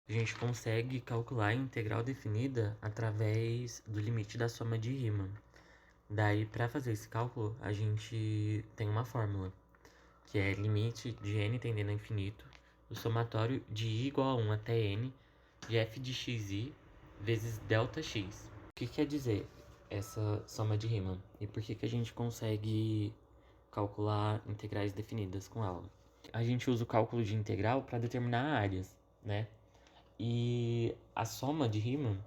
a gente consegue calcular a integral definida através do limite da soma de Riemann. Daí, para fazer esse cálculo, a gente tem uma fórmula, que é limite de n tendendo a infinito, o somatório de i igual a 1 até n, de f de xi vezes ΔX. O que quer dizer essa soma de Riemann? E por que a gente consegue calcular integrais definidas com ela? A gente usa o cálculo de integral para determinar áreas, né? E a soma de Riemann,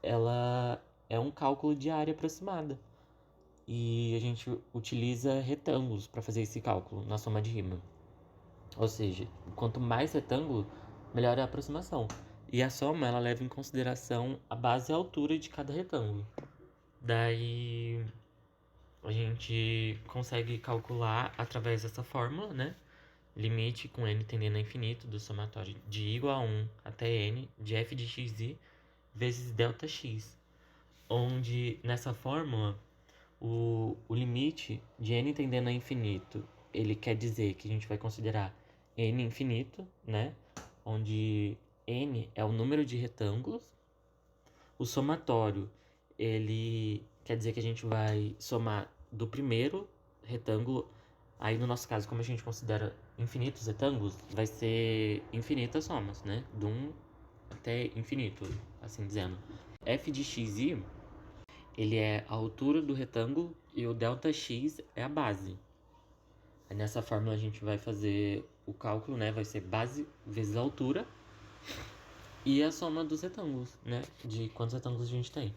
ela é um cálculo de área aproximada. E a gente utiliza retângulos para fazer esse cálculo na soma de Riemann. Ou seja, quanto mais retângulo, melhor é a aproximação. E a soma, ela leva em consideração a base e a altura de cada retângulo. Daí a gente consegue calcular através dessa fórmula, né? Limite com n tendendo a infinito do somatório de i igual a 1 até n de f de xi vezes ΔX. Onde nessa fórmula o limite de n tendendo a infinito, ele quer dizer que a gente vai considerar n infinito, né? Onde n é o número de retângulos. O somatório, ele quer dizer que a gente vai somar do primeiro retângulo. Aí, no nosso caso, como a gente considera infinitos retângulos, vai ser infinitas somas, né? Do 1 até infinito, assim dizendo. F de xi, ele é a altura do retângulo e o ΔX é a base. Aí, nessa fórmula, a gente vai fazer o cálculo, né? Vai ser base vezes a altura e a soma dos retângulos, né? De quantos retângulos a gente tem.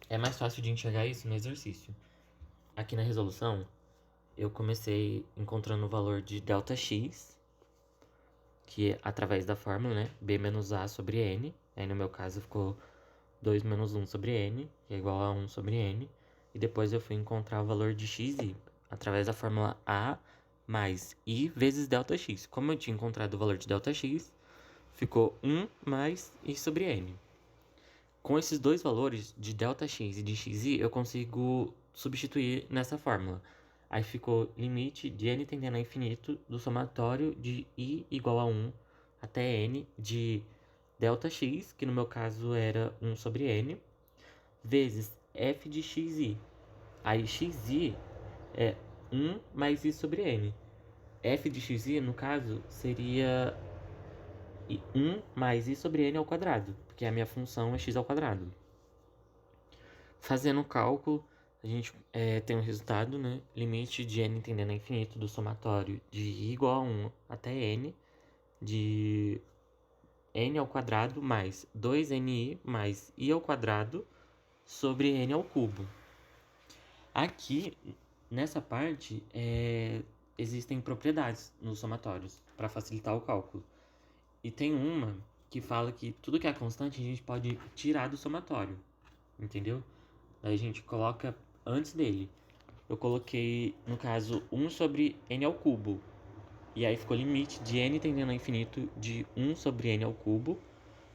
É mais fácil de enxergar isso no exercício. Aqui na resolução, eu comecei encontrando o valor de ΔX, que é através da fórmula, né? B menos A sobre N. Aí no meu caso ficou 2 menos 1 sobre N, que é igual a 1 sobre N. E depois eu fui encontrar o valor de XI, através da fórmula A mais I vezes ΔX. Como eu tinha encontrado o valor de ΔX, ficou 1 mais I sobre N. Com esses dois valores, de ΔX e de XI, eu consigo substituir nessa fórmula. Aí ficou limite de n tendendo a infinito do somatório de i igual a 1 até n de ΔX, que no meu caso era 1 sobre n, vezes f de xi. Aí xi é 1 mais i sobre n. F de xi, no caso, seria 1 mais i sobre n ao quadrado, porque a minha função é x ao quadrado. Fazendo o cálculo, a gente tem um resultado, né? Limite de n tendendo a infinito do somatório de i igual a 1 até n, de n ao quadrado mais 2ni mais i ao quadrado sobre n ao cubo. Aqui, nessa parte, existem propriedades nos somatórios para facilitar o cálculo. E tem uma que fala que tudo que é constante a gente pode tirar do somatório, entendeu? Daí a gente coloca antes dele. Eu coloquei, no caso, 1 sobre n ao cubo. E aí ficou limite de n tendendo ao infinito de 1 sobre n ao cubo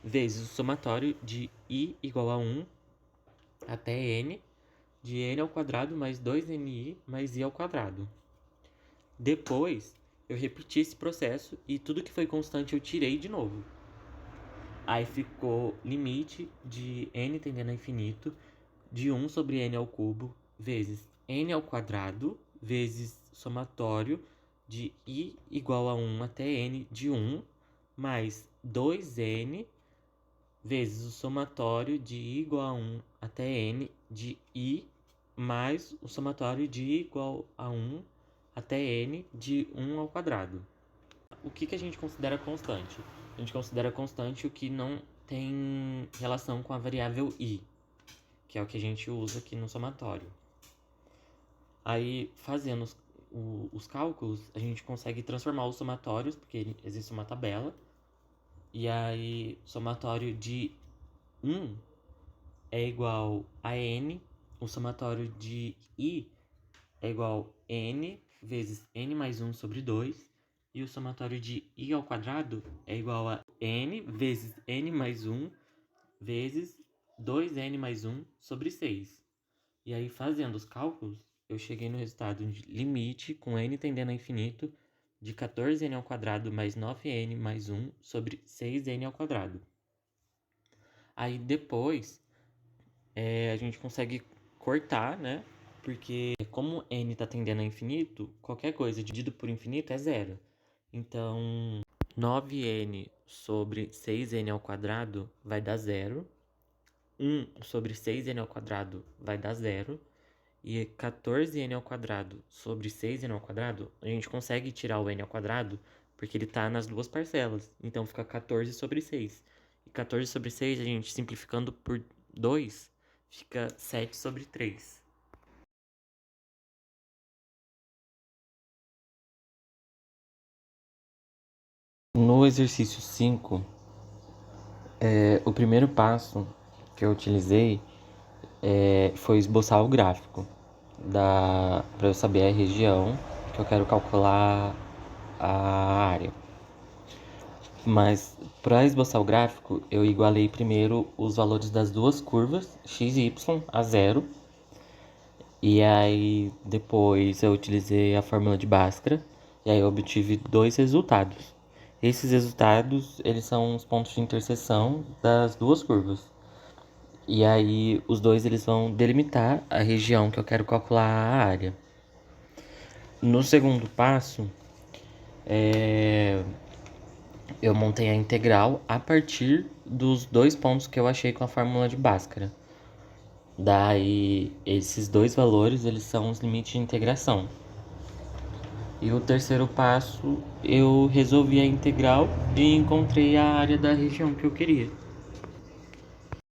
vezes o somatório de i igual a 1 até n de n ao quadrado mais 2ni mais i ao quadrado. Depois, eu repeti esse processo e tudo que foi constante eu tirei de novo. Aí ficou limite de n tendendo a infinito de 1 sobre n ao cubo vezes n ao quadrado vezes somatório de i igual a 1 até n de 1 mais 2n vezes o somatório de i igual a 1 até n de i mais o somatório de i igual a 1 até n de 1 ao quadrado. O que a gente considera constante? A gente considera constante o que não tem relação com a variável i, que é o que a gente usa aqui no somatório. Aí, fazendo os cálculos, a gente consegue transformar os somatórios, porque existe uma tabela. E aí, somatório de 1 é igual a n, o somatório de i é igual a n vezes n mais 1 sobre 2, e o somatório de i ao quadrado é igual a n vezes n mais 1 vezes 2n mais 1 sobre 6. E aí, fazendo os cálculos, eu cheguei no resultado de limite com n tendendo a infinito de 14n ao quadrado mais 9n mais 1 sobre 6n ao quadrado. Aí depois a gente consegue cortar, né? Porque como n está tendendo a infinito, qualquer coisa dividido por infinito é zero. Então, 9n sobre 6n ao quadrado vai dar zero. 1 sobre 6n ao quadrado vai dar zero. E 14n ao quadrado sobre 6n ao quadrado, a gente consegue tirar o n ao quadrado porque ele está nas duas parcelas. Então fica 14 sobre 6. E 14 sobre 6, a gente simplificando por 2, fica 7 sobre 3. No exercício 5, o primeiro passo que eu utilizei foi esboçar o gráfico para eu saber a região que eu quero calcular a área. Mas para esboçar o gráfico, eu igualei primeiro os valores das duas curvas, x e y, a zero. E aí depois eu utilizei a fórmula de Bhaskara e aí eu obtive dois resultados. Esses resultados, eles são os pontos de interseção das duas curvas. E aí os dois eles vão delimitar a região que eu quero calcular a área. No segundo passo, eu montei a integral a partir dos dois pontos que eu achei com a fórmula de Bhaskara. Daí, esses dois valores, eles são os limites de integração. E o terceiro passo, eu resolvi a integral e encontrei a área da região que eu queria.